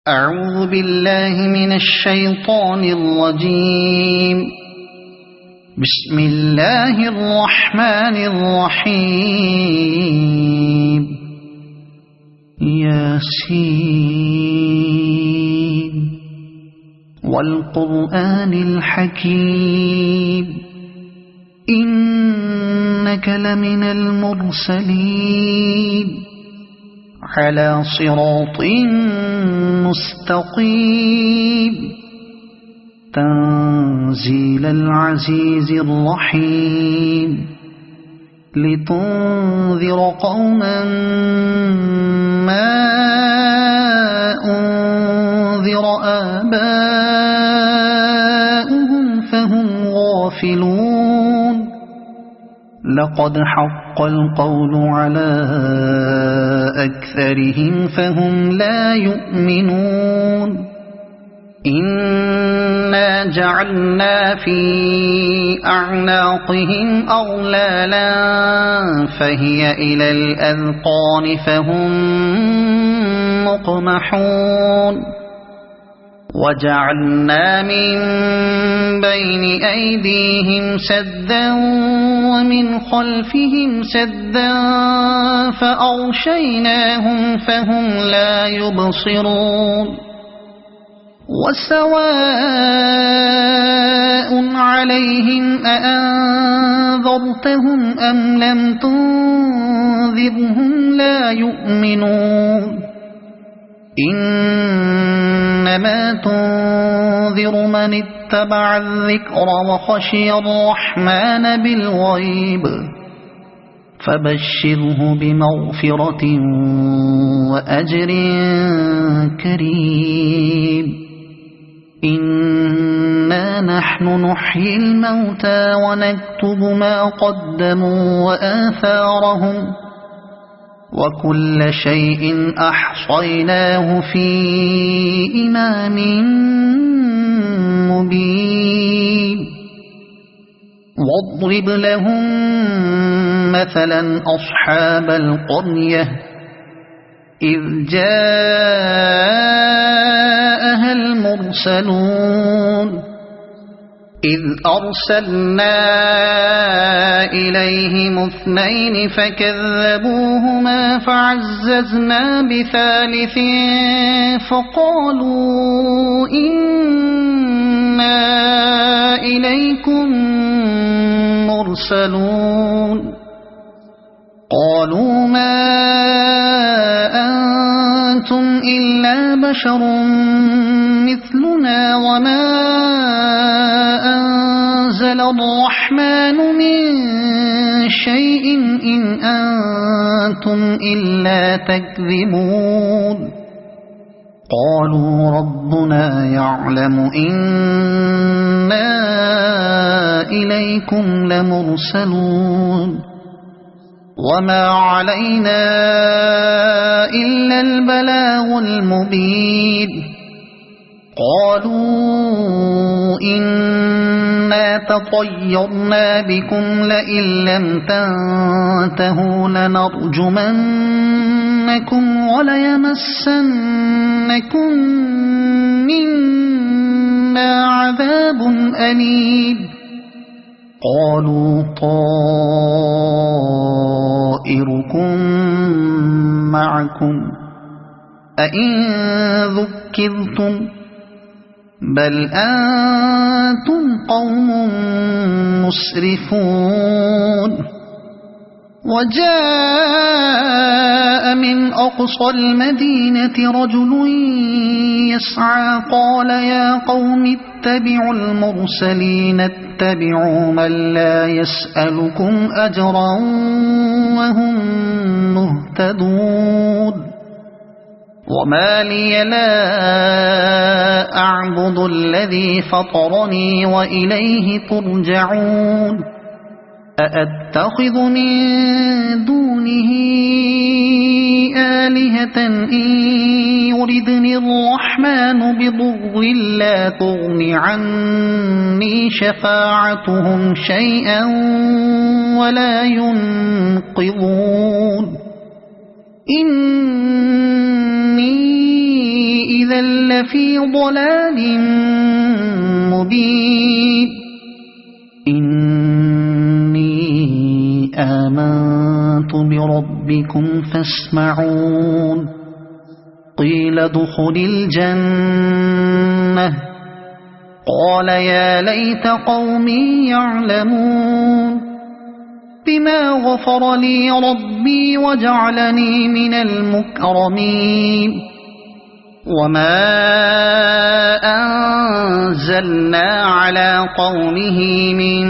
أعوذ بالله من الشيطان الرجيم. بسم الله الرحمن الرحيم. ياسين والقرآن الحكيم إنك لمن المرسلين على صراط مستقيم تنزيل العزيز الرحيم لتنذر قوما ما أنذر آباؤهم فهم غافلون. لقد حق القول على أكثرهم فهم لا يؤمنون. إنا جعلنا في أعناقهم أغلالا فهي إلى الأذقان فهم مقمحون. وجعلنا من بين أيديهم سدا ومن خلفهم سدا فأغشيناهم فهم لا يبصرون. وسواء عليهم أأنذرتهم أم لم تنذرهم لا يؤمنون. إنما تنذر من اتبع الذكر وخشي الرحمن بالغيب فبشره بمغفرة وأجر كريم. إنا نحن نحيي الموتى ونكتب ما قدموا وآثارهم وكل شيء أحصيناه في إمام مبين. واضرب لهم مثلا أصحاب القرية إذ جاءها المرسلون إذ أرسلنا إليهم اثنين فكذبوهما فعززنا بثالث فقالوا إنا إليكم مرسلون. قالوا ما أنتم إلا بشر مثلنا وما أنزل الرحمن من شيء إن أنتم إلا تكذبون. قالوا ربنا يعلم إنا إليكم لمرسلون وما علينا إلا البلاغ المبين. قالوا إنا تطيرنا بكم لئن لم تنتهوا لنرجمنكم وليمسنكم منا عذاب أليم. قالوا طائركم معكم أئن ذكرتم بل أنتم قوم مسرفون. وجاء من أقصى المدينة رجل يسعى قال يا قوم اتبعوا المرسلين اتبعوا من لا يسألكم أجرا وهم مهتدون. وما لي لا أعبد الذي فطرني وإليه ترجعون. أأتخذ من دونه آلهة إن يردني الرحمن بضر لا تغن عني شفاعتهم شيئا ولا ينقذون. إني إذا لفي ضلال مبين إني آمنت بربكم فاسمعون قيل ادخل الجنة قال يا ليت قومي يعلمون بما غفر لي ربي وجعلني من المكرمين وما أنزلنا على قومه من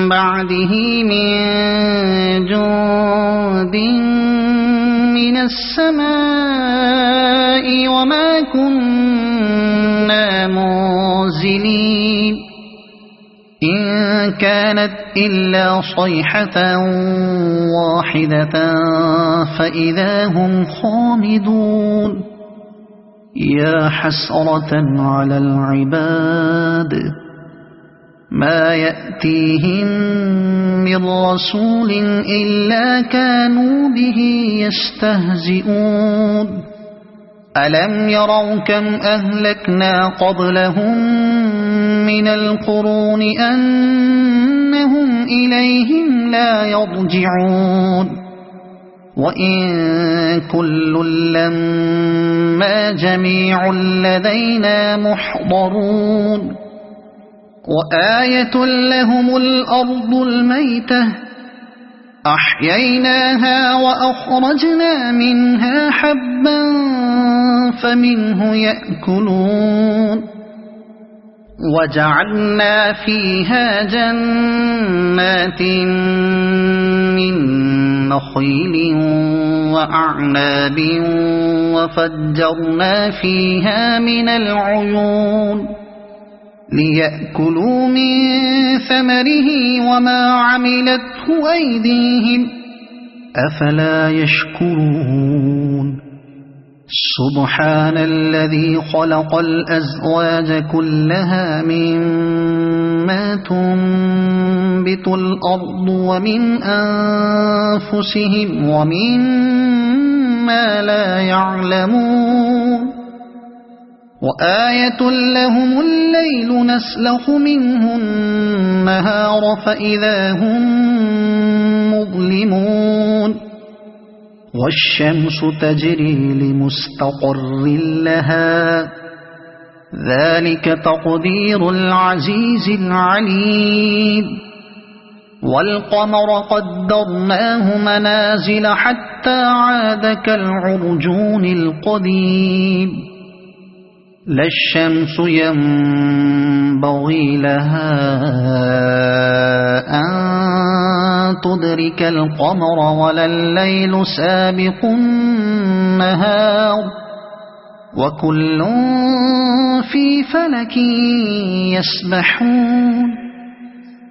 بعده من جند من السماء وما كنا منزلين إن كانت إلا صيحة واحدة فإذا هم خامدون يا حسرة على العباد ما يأتيهم من رسول إلا كانوا به يستهزئون ألم يروا كم أهلكنا قبلهم من القرون أنهم إليهم لا يرجعون وإن كل لما جميع لدينا محضرون وآية لهم الأرض الميتة أحييناها وأخرجنا منها حبا فمنه يأكلون وجعلنا فيها جنات من نخيل وأعناب وفجرنا فيها من العيون ليأكلوا من ثمره وما عملته أيديهم أفلا يشكرون سبحان الذي خلق الأزواج كلها مما تنبت الأرض ومن أنفسهم ومما لا يعلمون وآية لهم الليل نسلخ منه النهار فإذا هم مظلمون والشمس تجري لمستقر لها ذلك تقدير العزيز العليم والقمر قدرناه منازل حتى عاد كالعرجون القديم لا الشمس ينبغي لها أن تدرك القمر ولا الليل سابق النهار وكل في فلك يسبحون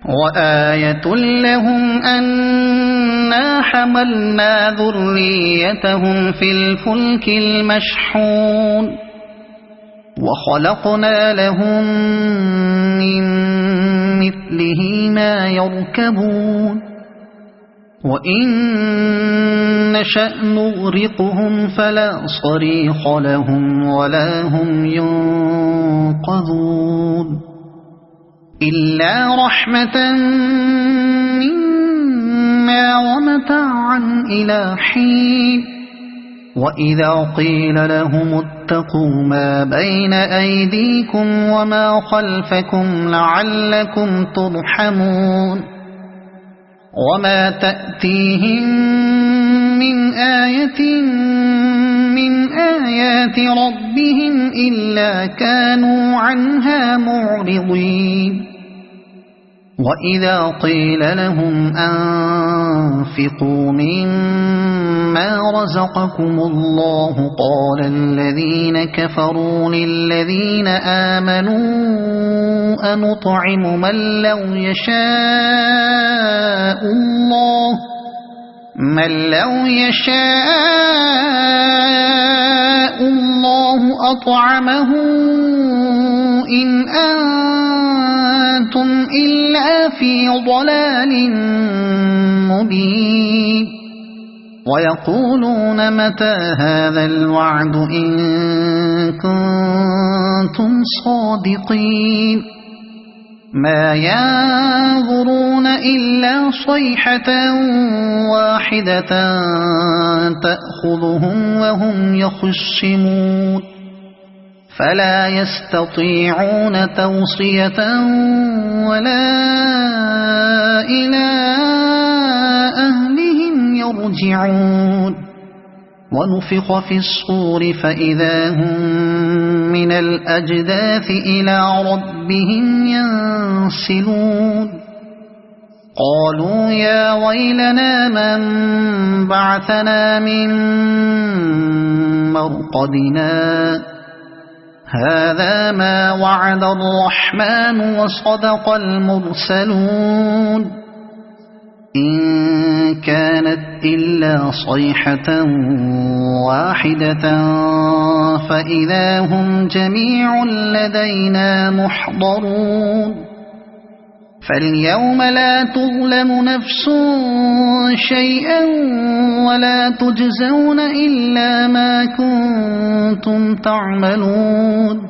وآية لهم أنا حملنا ذريتهم في الفلك المشحون وخلقنا لهم من مثله ما يركبون وإن نشأ نغرقهم فلا صريخ لهم ولا هم ينقذون إلا رحمة منا ومتاعا إلى حين وإذا قيل لهم اتقوا ما بين أيديكم وما خلفكم لعلكم ترحمون وما تأتيهم من آية من آيات ربهم إلا كانوا عنها معرضين وإذا قيل لهم أنفقوا مما رزقكم الله قال الذين كفروا للذين آمنوا أنطعم من لو يشاء الله أطعمه إن أنتم إلا في ضلال مبين ويقولون متى هذا الوعد إن كنتم صادقين ما ينظرون إلا صيحة واحدة تأخذهم وهم يخصمون فلا يستطيعون توصية ولا إلى أهلهم يرجعون ونفخ في الصور فإذا هم من الأجداث إلى ربهم ينسلون قالوا يا ويلنا من بعثنا من مرقدنا هذا ما وعد الرحمن وصدق المرسلون إن كانت إلا صيحة واحدة فإذا هم جميع لدينا محضرون فاليوم لا تظلم نفس شيئا ولا تجزون إلا ما كنتم تعملون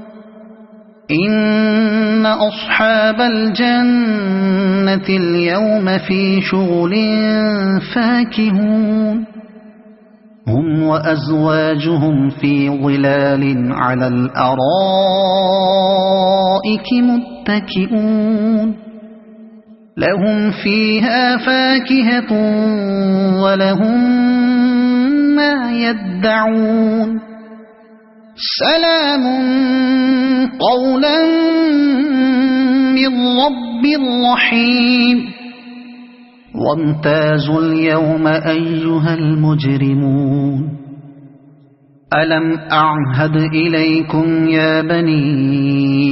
إن أصحاب الجنة اليوم في شغل فاكهون هم وأزواجهم في ظلال على الأرائك متكئون لهم فيها فاكهة ولهم ما يدعون سلام قولا من رب رحيم وامتازوا اليوم أيها المجرمون ألم أعهد إليكم يا بني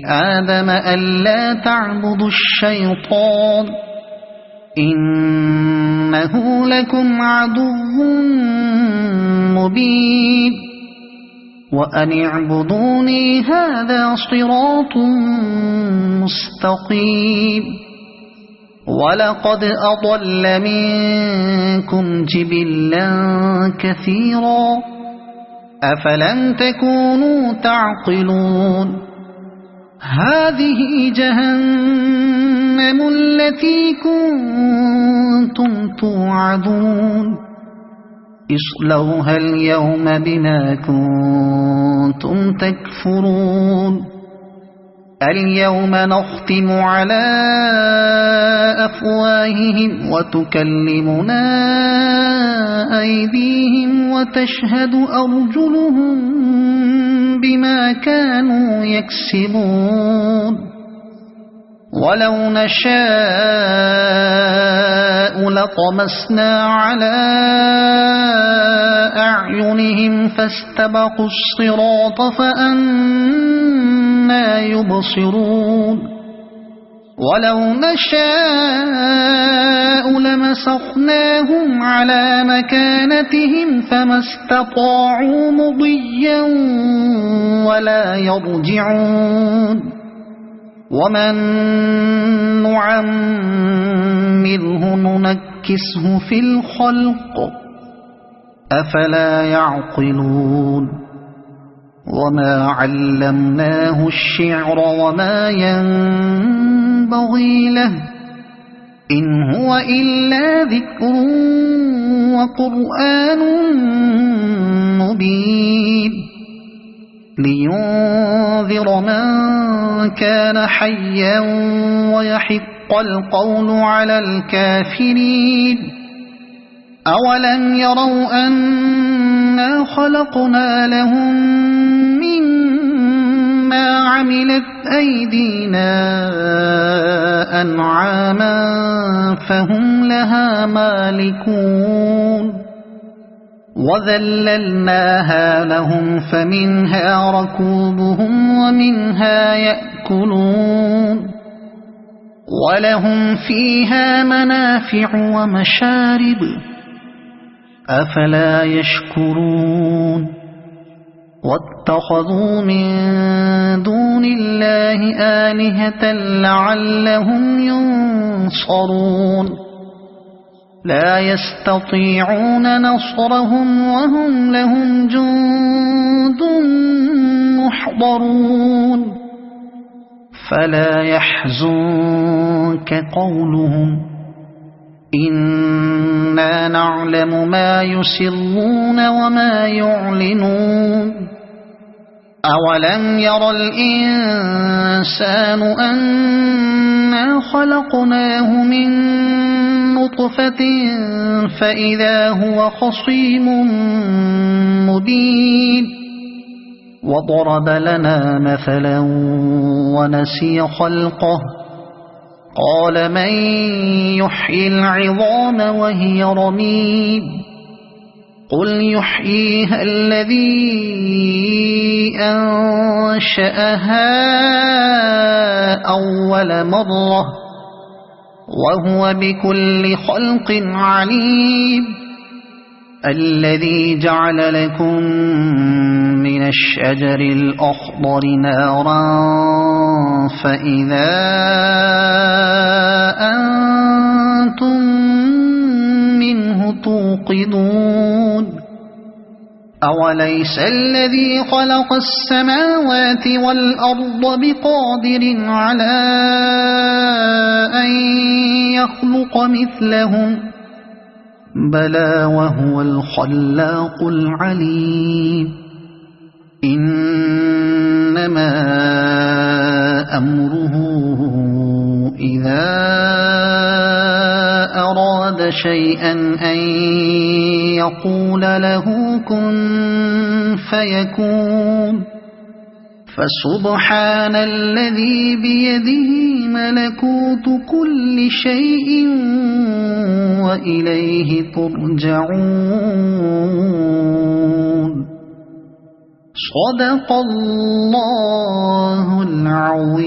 آدم ألا تعبدوا الشيطان إنه لكم عدو مبين وأن اعبدوني هذا صراط مستقيم ولقد أضل منكم جبلا كثيرا أفلم تكونوا تعقلون هذه جهنم التي كنتم توعدون اصلوها اليوم بما كنتم تكفرون اليوم نختم على أفواههم وتكلمنا أيديهم وتشهد أرجلهم بما كانوا يكسبون ولو نشاء لطمسنا على أعينهم فاستبقوا الصراط فأنى يبصرون ولو نشاء لمسخناهم على مكانتهم فما استطاعوا مضيا ولا يرجعون ومن نعمره ننكسه في الخلق أفلا يعقلون وما علمناه الشعر وما ينبغي له إن هو إلا ذكر وقرآن مبين لينذر من كان حيا ويحق القول على الكافرين أولم يروا أنا خلقنا لهم مما عملت أيدينا أنعاما فهم لها مالكون وذللناها لهم فمنها ركوبهم ومنها يأكلون ولهم فيها منافع ومشارب أفلا يشكرون واتخذوا من دون الله آلهة لعلهم ينصرون لا يستطيعون نصرهم وهم لهم جند محضرون فلا يحزنك قولهم إنا نعلم ما يسرون وما يعلنون أولم ير الإنسان أنا خلقناه من نطفة فإذا هو خصيم مبين وضرب لنا مثلا ونسي خلقه قال من يحيي العظام وهي رميم قل يحييها الذي أنشأها أول مرة وهو بكل خلق عليم الذي جعل لكم من الشجر الأخضر نارا فإذا أنتم منه توقدون أوليس الذي خلق السماوات والأرض بقادر على أن يخلق مثلهم بلى وهو الخلاق العليم إنما أمره إذا أراد شيئا أن يقول له كن فيكون فسبحان الذي بيده ملكوت كل شيء وإليه ترجعون صدق الله العظيم.